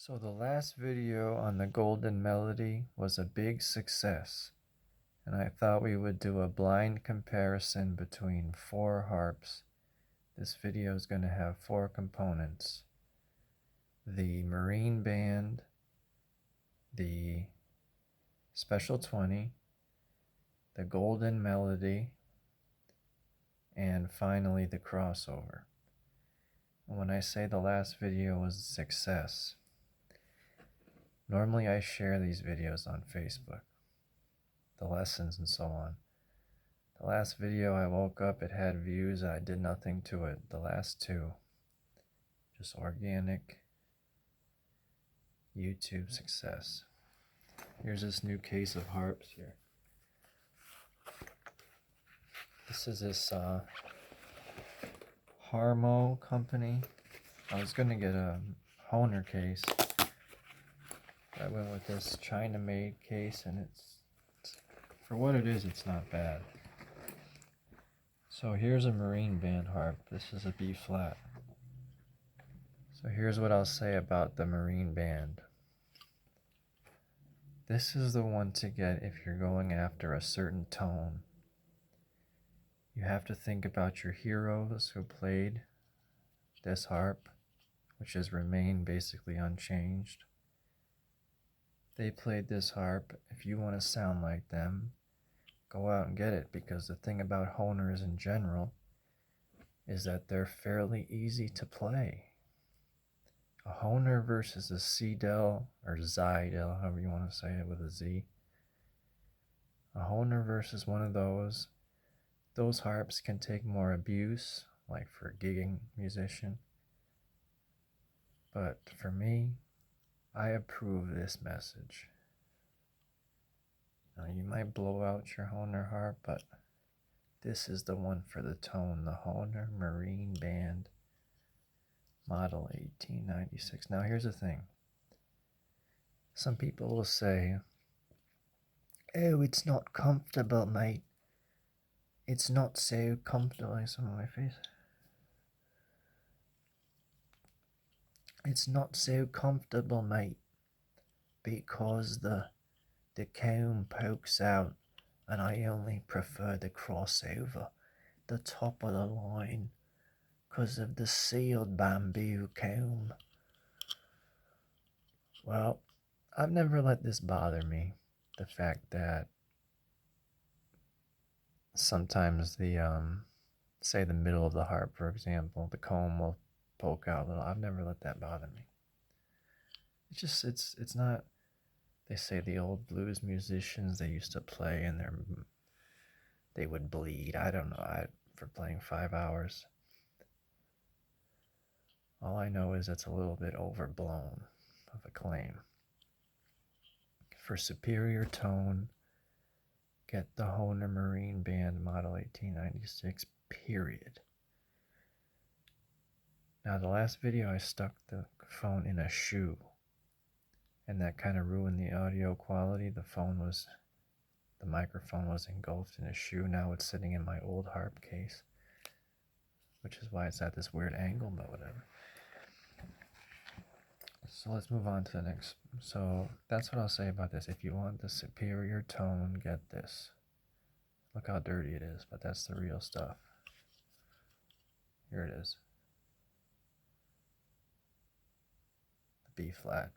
So the last video on the Golden Melody was a big success, and I thought we would do a blind comparison between 4 harps. This video is going to have 4 components: the Marine Band, the Special 20, the Golden Melody, and finally the crossover. When I say the last video was a success, normally I share these videos on Facebook, the lessons and so on. The last video I woke up, it had views, I did nothing to it. The last 2, just organic YouTube success. Here's this new case of harps here. This is this Harmo company. I was gonna get a Hohner case. I went with this China-made case, and it's for what it is, it's not bad. So here's a Marine Band harp. This is a B flat. So here's what I'll say about the Marine Band. This is the one to get if you're going after a certain tone. You have to think about your heroes who played this harp, which has remained basically unchanged. They played this harp. If you want to sound like them, go out and get it, because the thing about Hohners in general is that they're fairly easy to play. A Hohner versus a C-Del, or Zidel, however you want to say it with a Z. A Hohner versus one of those harps can take more abuse, like for a gigging musician. But for me, I approve this message. Now, you might blow out your Hohner harp, but this is the one for the tone, the Hohner Marine Band Model 1896. Now, here's the thing. Some people will say, "Oh, it's not comfortable, mate. It's not so comfortable." Some on my face. "It's not so comfortable, mate, because the comb pokes out, and I only prefer the crossover, the top of the line, because of the sealed bamboo comb." Well, I've never let this bother me, the fact that sometimes the say the middle of the harp, for example, the comb will poke out a little. I've never let that bother me. It's just it's not. They say the old blues musicians, they used to play and they would bleed. I don't know, for playing 5 hours. All I know is it's a little bit overblown of a claim. For superior tone, get the Hohner Marine Band Model 1896, period. Now, the last video I stuck the phone in a shoe, and that kind of ruined the audio quality. The microphone was engulfed in a shoe. Now it's sitting in my old harp case, which is why it's at this weird angle, but whatever. So let's move on to the next. So that's what I'll say about this. If you want the superior tone, get this. Look how dirty it is, but that's the real stuff. Here it is. The B flat.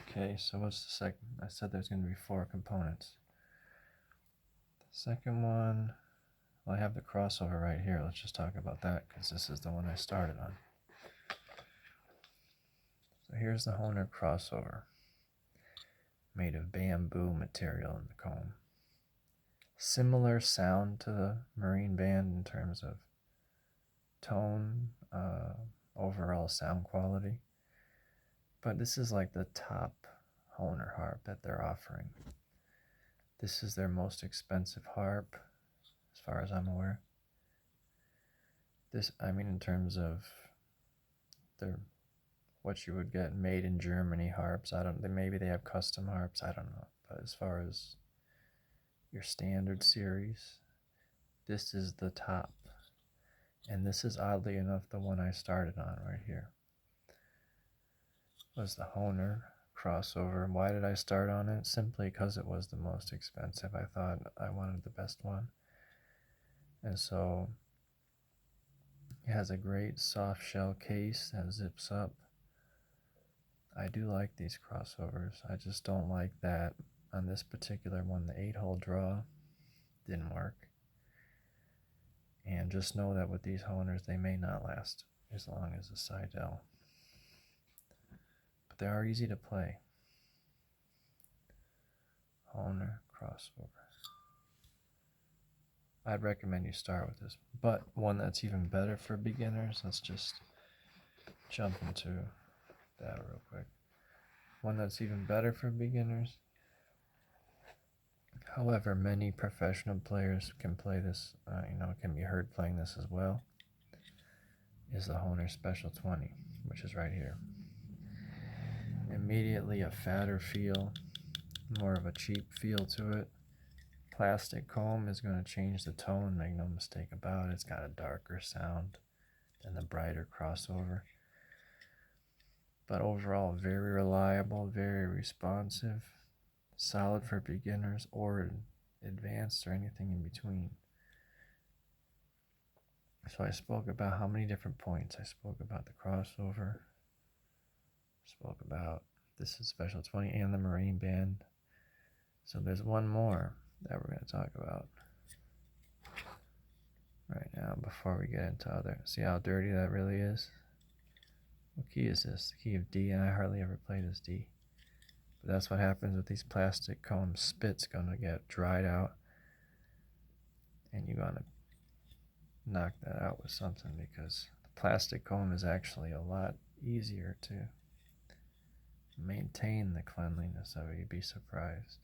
Okay, so what's the second? I said there's going to be 4 components. The second one, well, I have the crossover right here. Let's just talk about that, because this is the one I started on. So here's the Hohner crossover, made of bamboo material in the comb. Similar sound to the Marine Band in terms of tone, overall sound quality. But this is like the top Hohner harp that they're offering. This is their most expensive harp, as far as I'm aware. In terms of what you would get made in Germany harps. Maybe they have custom harps, I don't know. But as far as your standard series, this is the top. And this is oddly enough the one I started on right here. Was the Hohner crossover. And why did I start on it? Simply because it was the most expensive. I thought I wanted the best one. And so it has a great soft shell case that zips up. I do like these crossovers. I just don't like that on this particular one, the 8-hole draw didn't work. And just know that with these Hohners, they may not last as long as a Seidel. But they are easy to play. Hohner crossover. I'd recommend you start with this. But one that's even better for beginners, let's just jump into that real quick. One that's even better for beginners. However, many professional players can play this, can be heard playing this as well, is the Hohner Special 20, which is right here. Immediately a fatter feel, more of a cheap feel to it. Plastic comb is going to change the tone, make no mistake about it. It's got a darker sound than the brighter crossover. But overall, very reliable, very responsive, solid for beginners or advanced or anything in between. So I spoke about how many different points. I spoke about the crossover, spoke about this is Special 20 and the Marine Band. So there's one more that we're going to talk about right now before we get into other. See how dirty that really is? What key is this? The key of D, and I hardly ever play this D. But that's what happens with these plastic combs. Spit's going to get dried out, and you're going to knock that out with something because the plastic comb is actually a lot easier to maintain the cleanliness of it. You'd be surprised.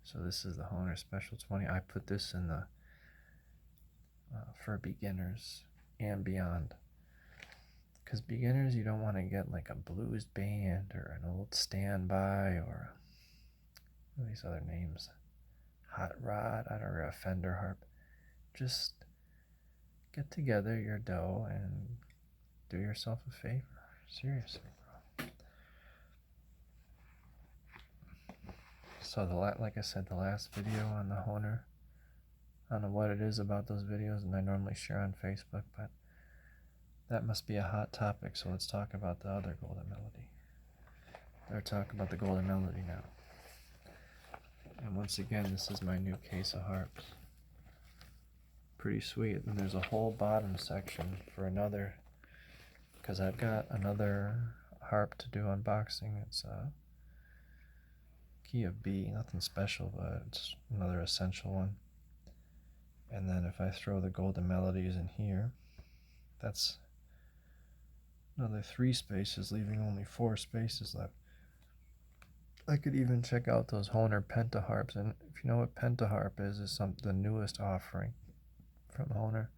So this is the Hohner Special 20. I put this in the for beginners and beyond. Because beginners, you don't want to get like a blues band or an old standby or what are these other names? Hot rod, I don't know, a Fender harp. Just get together your dough and do yourself a favor. Seriously, bro. So like I said, the last video on the Hohner, I don't know what it is about those videos, and I normally share on Facebook, but that must be a hot topic, so let's talk about the other Golden Melody. They're talking about the Golden Melody now. And once again, this is my new case of harps. Pretty sweet. And there's a whole bottom section for another, because I've got another harp to do unboxing. It's a key of B, nothing special, but it's another essential one. And then if I throw the Golden Melodies in here, that's another 3 spaces, leaving only 4 spaces left. I could even check out those Hohner pentaharps, and if you know what pentaharp is the newest offering from Hohner,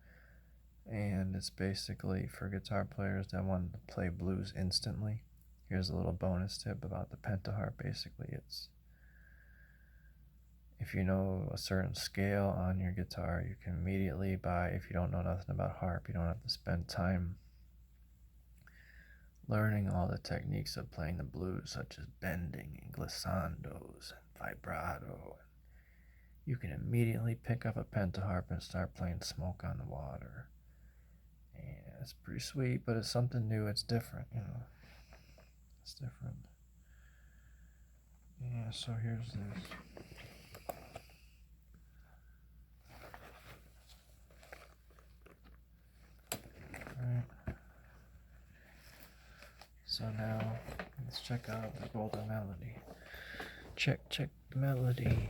and it's basically for guitar players that want to play blues instantly. Here's a little bonus tip about the pentaharp. Basically, it's if you know a certain scale on your guitar, you can immediately buy. If you don't know nothing about harp, you don't have to spend time learning all the techniques of playing the blues, such as bending and glissandos and vibrato. You can immediately pick up a pentaharp and start playing Smoke on the Water. And it's pretty sweet, but it's something new. It's different, It's different. Yeah, so here's this. Alright. So now, let's check out the Golden Melody. Check the melody.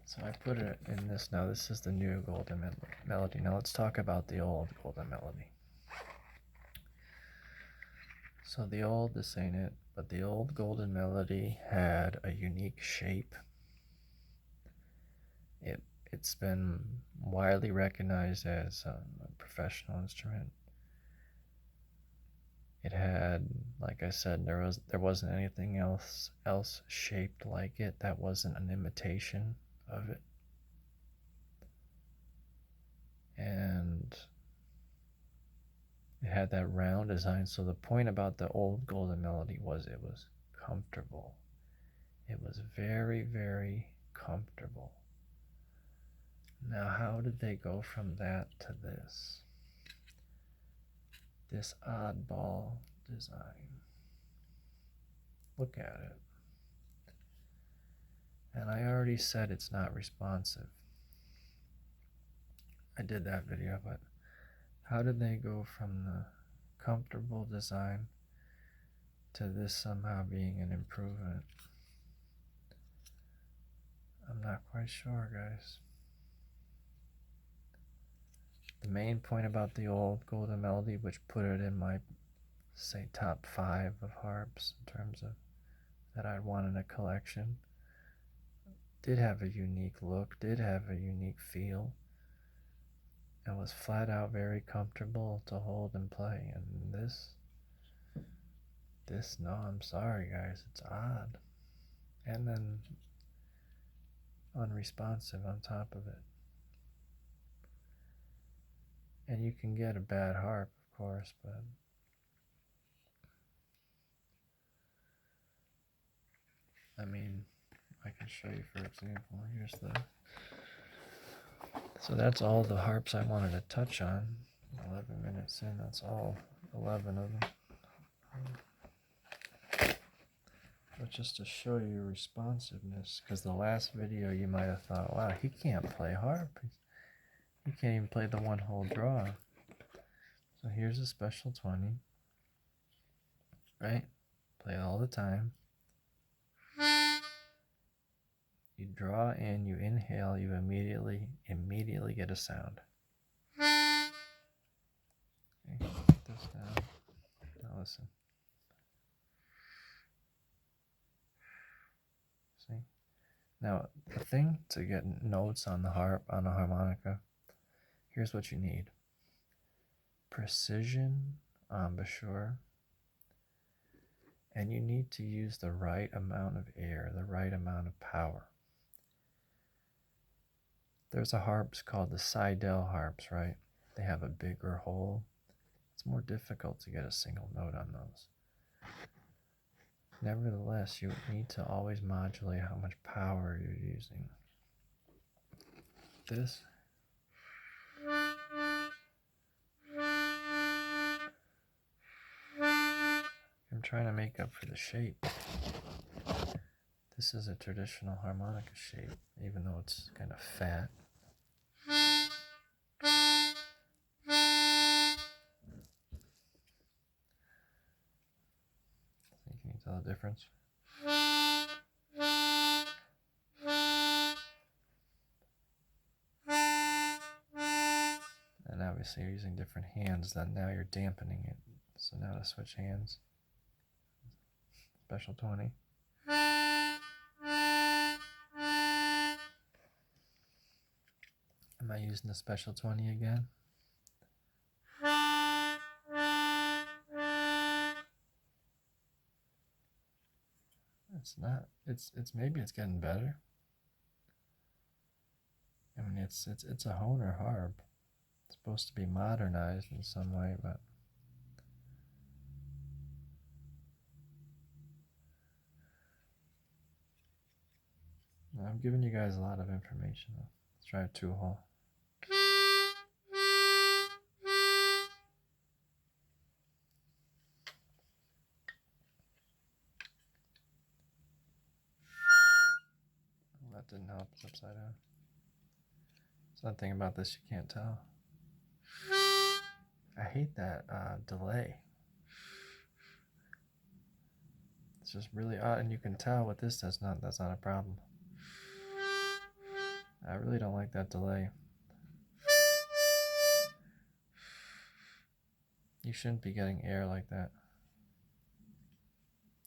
So I put it in this now. This is the new Golden Melody. Now let's talk about the old Golden Melody. So this ain't it, but the old Golden Melody had a unique shape. It's been widely recognized as a professional instrument. It had, like I said, there wasn't anything else shaped like it that wasn't an imitation of it. And it had that round design. So the point about the old Golden Melody was it was comfortable. It was very, very comfortable. Now, how did they go from that to this? This oddball design. Look at it. And I already said it's not responsive. I did that video, but how did they go from the comfortable design to this somehow being an improvement? I'm not quite sure, guys. The main point about the old Golden Melody, which put it in my, say, top 5 of harps in terms of that I'd want in a collection, did have a unique look, did have a unique feel, and was flat out very comfortable to hold and play. And this, no, I'm sorry, guys, it's odd. And then unresponsive on top of it. And you can get a bad harp, of course, but I mean, I can show you, for example, here's the, so that's all the harps I wanted to touch on. 11 minutes in, that's all 11 of them. But just to show you responsiveness, because the last video you might have thought, wow, he can't play harp. He can't even play the one-hole draw. So here's a special 20, right? Play it all the time. You draw in, you inhale, you immediately get a sound. Okay, put this down. Now listen. See? Now, the thing to get notes on the harp, on a harmonica, here's what you need. Precision, embouchure, and you need to use the right amount of air, the right amount of power. There's a harps called the Seidel harps, right? They have a bigger hole. It's more difficult to get a single note on those. Nevertheless, you need to always modulate how much power you're using. This. I'm trying to make up for the shape. This is a traditional harmonica shape, even though it's kind of fat. Can you tell the difference? And obviously you're using different hands, then now you're dampening it. So now to switch hands, special 20. Am I using the special 20 again? It's not. It's maybe it's getting better. I mean, it's a Hohner harp. It's supposed to be modernized in some way, but I'm giving you guys a lot of information. Let's try a 2-hole. Well, that didn't help. It's upside down. There's nothing about this you can't tell. I hate that delay. It's just really odd, and you can tell what this does not. That's not a problem. I really don't like that delay. You shouldn't be getting air like that.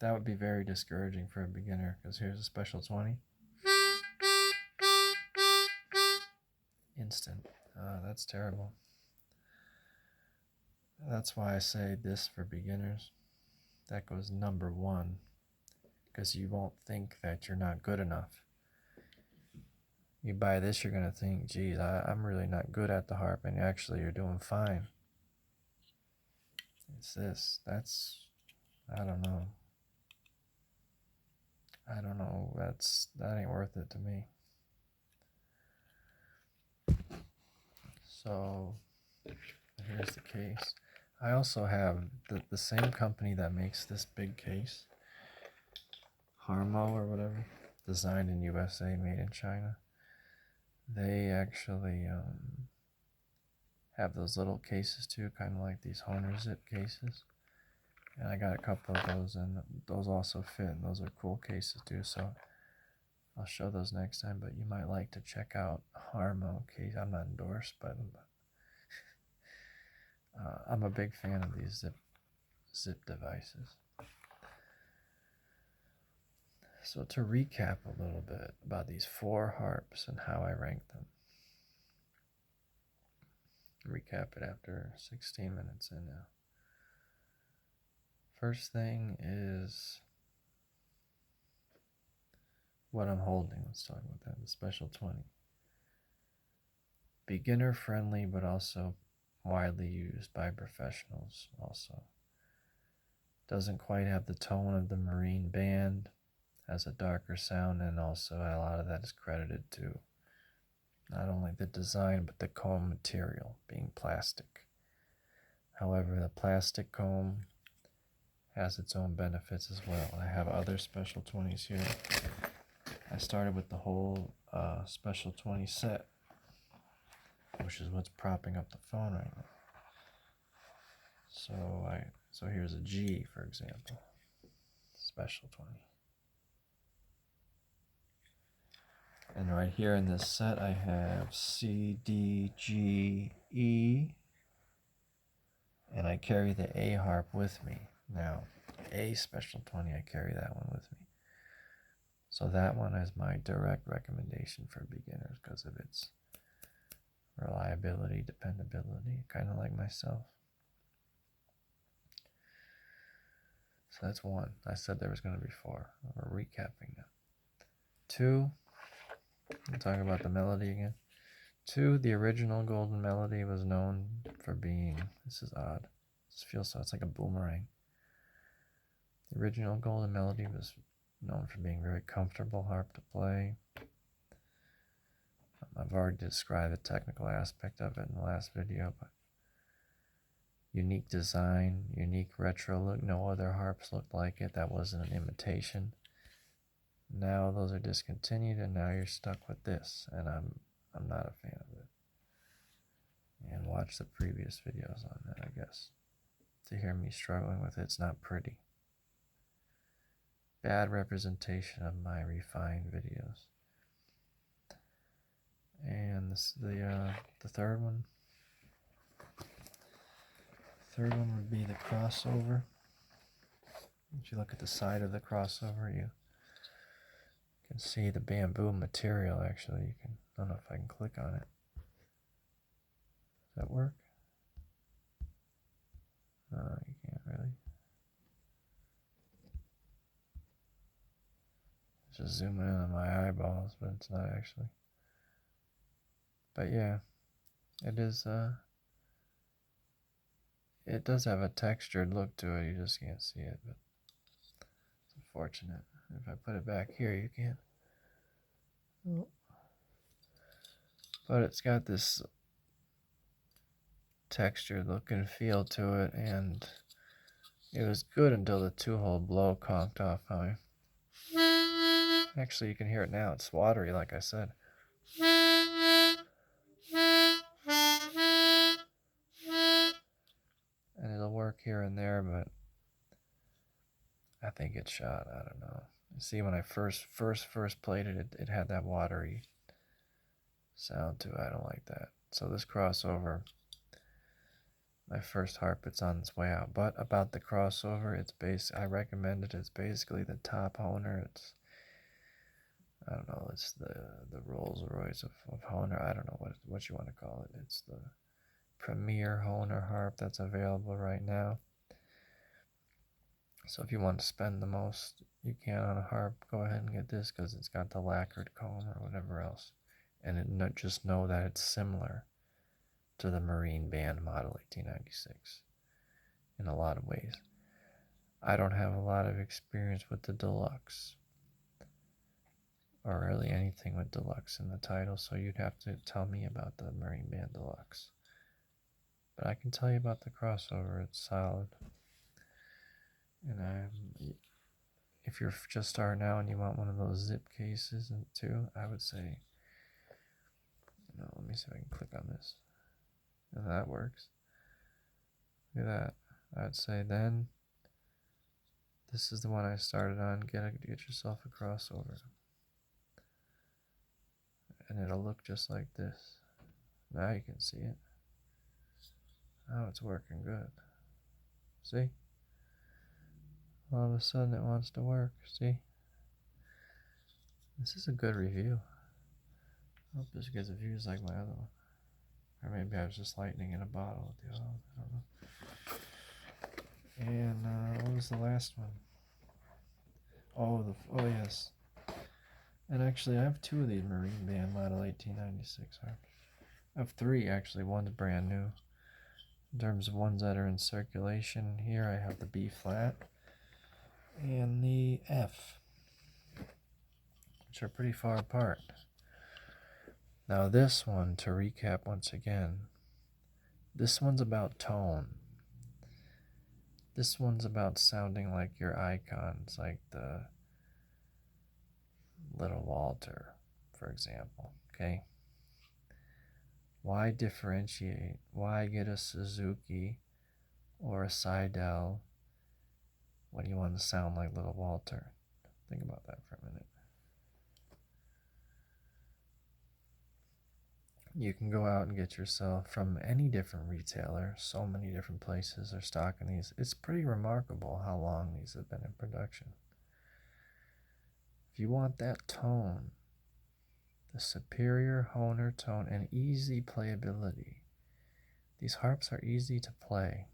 That would be very discouraging for a beginner, because here's a special 20. Instant. That's terrible. That's why I say this for beginners. That goes number 1, because you won't think that you're not good enough. You buy this, you're going to think, geez, I'm really not good at the harp, and actually you're doing fine. It's this. I don't know. I don't know. That ain't worth it to me. So here's the case. I also have the same company that makes this big case, Harmo or whatever, designed in USA, made in China. They actually have those little cases too, kind of like these Hohner zip cases. And I got a couple of those, and those also fit, and those are cool cases too, so I'll show those next time. But you might like to check out Harmo case. I'm not endorsed, but I'm a big fan of these zip devices. So to recap a little bit about these 4 harps and how I rank them. Recap it after 16 minutes in now. First thing is what I'm holding. Let's talk about that. The Special 20. Beginner friendly, but also widely used by professionals also. Doesn't quite have the tone of the Marine Band, has a darker sound, and also a lot of that is credited to not only the design but the comb material being plastic. However, the plastic comb has its own benefits as well. I have other Special 20s here. I started with the whole Special 20 set, which is what's propping up the phone right now. So here's a G, for example, Special 20. And right here in this set, I have C, D, G, E, and I carry the A harp with me. Now, A Special 20, I carry that one with me. So that one is my direct recommendation for beginners because of its reliability, dependability, kind of like myself. So that's 1. I said there was going to be 4. We're recapping now. 2, I'm talking about the melody again. 2, the original Golden Melody was known for being, this is odd, this feels so, it's like a boomerang. The original Golden Melody was known for being very comfortable harp to play. I've already described the technical aspect of it in the last video, but unique design, unique retro look. No other harps looked like it. That wasn't an imitation. Now those are discontinued, and now you're stuck with this, and I'm not a fan of it. And watch the previous videos on that, I guess, to hear me struggling with it. It's not pretty. Bad representation of my refined videos. And this the third one. Third one would be the crossover. If you look at the side of the crossover, you can see the bamboo material. Actually, you can. I don't know if I can click on it. Does that work? No, you can't really. It's just zooming in on my eyeballs, but it's not actually. But yeah, it is. It does have a textured look to it. You just can't see it, but it's unfortunate. If I put it back here, you can't. Oh. But it's got this textured look and feel to it, and it was good until the 2-hole blow conked off on me. Actually, you can hear it now. It's watery, like I said. And it'll work here and there, but I think it's shot. I don't know. You see, when I first played it, it had that watery sound to it. I don't like that. So this crossover, my first harp, it's on its way out. But about the crossover, I recommend it. It's basically the top Hohner. It's, I don't know, it's the Rolls Royce of Hohner. I don't know what you want to call it. It's the premier Hohner harp that's available right now. So if you want to spend the most you can on a harp, go ahead and get this because it's got the lacquered comb or whatever else and just know that it's similar to the Marine Band Model 1896 in a lot of ways. I don't have a lot of experience with the Deluxe, or really anything with Deluxe in the title, so you'd have to tell me about the Marine Band Deluxe. But I can tell you about the crossover, it's solid. And if you're just starting out and you want one of those zip cases too, I would say, let me see if I can click on this. And that works. Look at that. I'd say then, this is the one I started on. Get yourself a crossover. And it'll look just like this. Now you can see it. Oh, it's working good. See? All of a sudden it wants to work. See? This is a good review. I hope this gets views like my other one. Or maybe I was just lightning in a bottle with the other one. I don't know. And what was the last one? Oh yes. And actually I have two of these Marine Band Model 1896 harps. I have three actually. One's brand new. In terms of ones that are in circulation, here I have the B flat and the F, which are pretty far apart. Now this one, to recap once again, this one's about tone. This one's about sounding like your icons, like the Little Walter, for example, okay? Why differentiate? Why get a Suzuki or a Seidel when you want to sound like Little Walter? Think about that for a minute. You can go out and get yourself from any different retailer. So many different places are stocking these. It's pretty remarkable how long these have been in production. If you want that tone, the superior Hohner tone and easy playability, these harps are easy to play.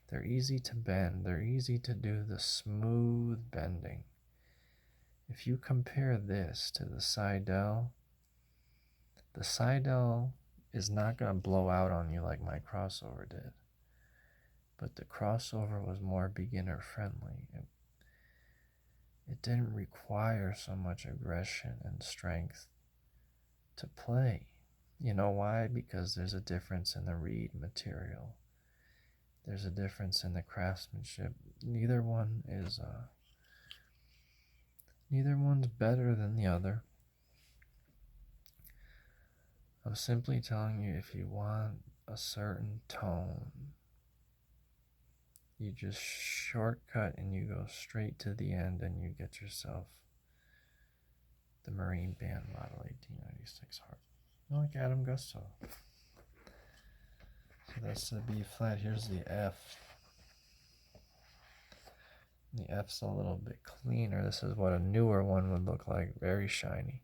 They're easy to bend. They're easy to do the smooth bending. If you compare this to the Seidel is not going to blow out on you like my crossover did. But the crossover was more beginner friendly. It didn't require so much aggression and strength to play. You know why? Because there's a difference in the reed material. There's a difference in the craftsmanship. Neither one's better than the other. I'm simply telling you, if you want a certain tone, you just shortcut and you go straight to the end and you get yourself the Marine Band Model 1896 harp. Like Adam Gusto. So that's the B flat. Here's the F. The F's a little bit cleaner. This is what a newer one would look like. Very shiny.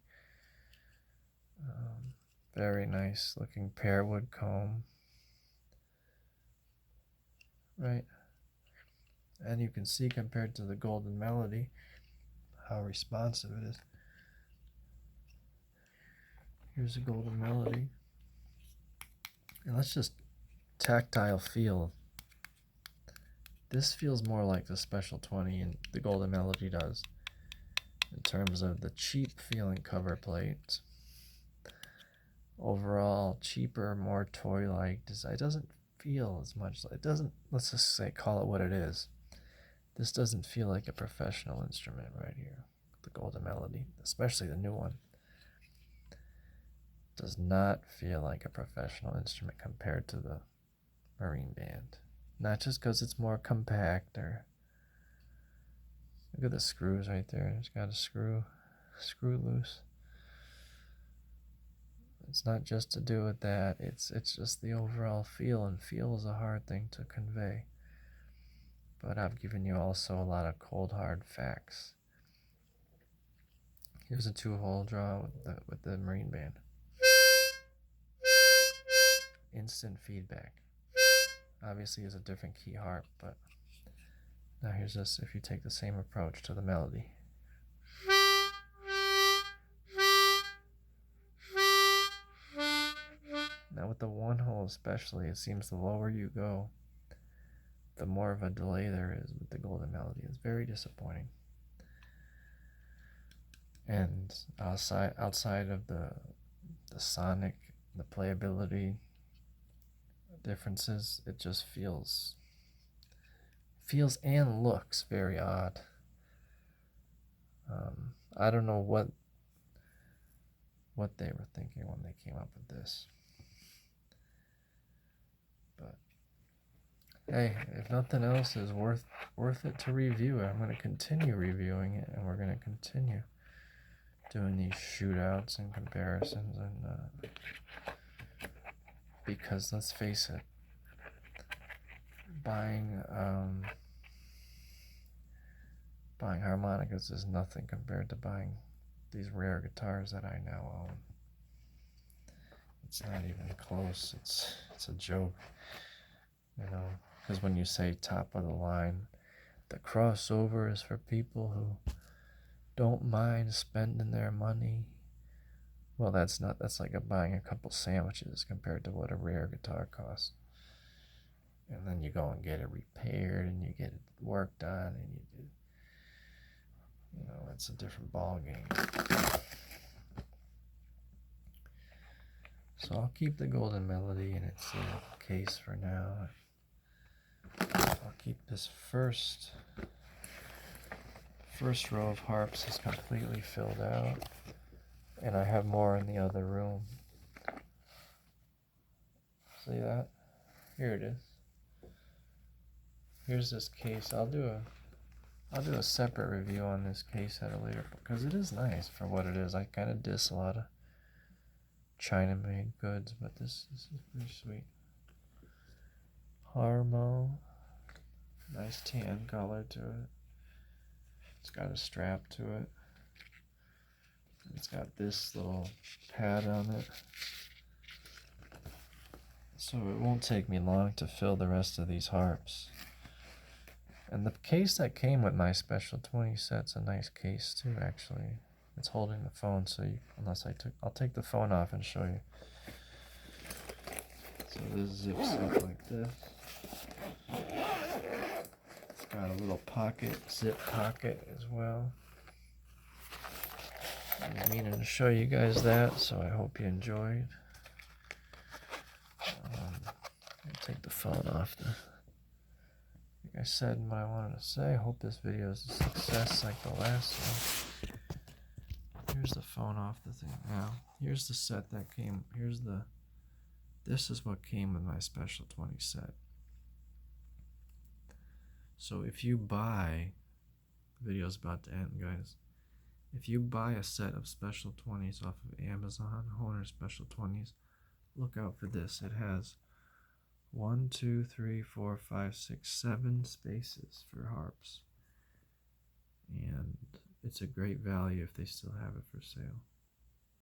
Very nice looking pearwood comb. Right? And you can see, compared to the Golden Melody, how responsive it is. Here's a Golden Melody. And let's just tactile feel. This feels more like the Special 20 and the Golden Melody does, in terms of the cheap feeling cover plate. Overall, cheaper, more toy-like design. It doesn't feel as much. It doesn't, let's just say, call it what it is. This doesn't feel like a professional instrument right here. The Golden Melody, especially the new one, does not feel like a professional instrument compared to the Marine Band. Not just because it's more compact, or look at the screws right there. It's got a screw loose. It's not just to do with that. It's just the overall feel, and feel is a hard thing to convey. But I've given you also a lot of cold hard facts. Here's a 2-hole draw with the Marine Band. Instant feedback. Obviously it's a different key harp, but now here's this if you take the same approach to the melody. Now with the one hole especially, it seems the lower you go, the more of a delay there is with the Golden Melody. It's very disappointing. And outside of the sonic, the playability differences, it just feels and looks very odd. I don't know what they were thinking when they came up with this. But hey, if nothing else is worth it to review, I'm going to continue reviewing it, and we're going to continue doing these shootouts and comparisons, and because let's face it, buying harmonicas is nothing compared to buying these rare guitars that I now own. It's not even close. It's a joke, because when you say top of the line, the crossover is for people who don't mind spending their money. Well, that's like buying a couple sandwiches compared to what a rare guitar costs. And then you go and get it repaired, and you get it worked on, and you do. It's a different ball game. So I'll keep the Golden Melody in its case for now. I'll keep this first row of harps is completely filled out, and I have more in the other room. See that? Here it is. Here's this case. I'll do a separate review on this case at a later, because it is nice for what it is. I kind of diss a lot of China-made goods, but this is pretty sweet. Harmo, nice tan color to it. It's got a strap to it. It's got this little pad on it, so it won't take me long to fill the rest of these harps. And the case that came with my special 20 set's a nice case too, actually. It's holding the phone, so I'll take the phone off and show you. So this zips up like this. It's got a little zip pocket as well. I was meaning to show you guys that, so I hope you enjoyed. I'll take the phone off. Like I said what I wanted to say, I hope this video is a success like the last one. Here's the phone off the thing. Now, here's the set that came. This is what came with my special 20 set. So if you buy, the video's about to end, guys. If you buy a set of special 20s off of Amazon, Hohner special 20s, look out for this. It has 1, 2, 3, 4, 5, 6, 7 spaces for harps. And it's a great value if they still have it for sale.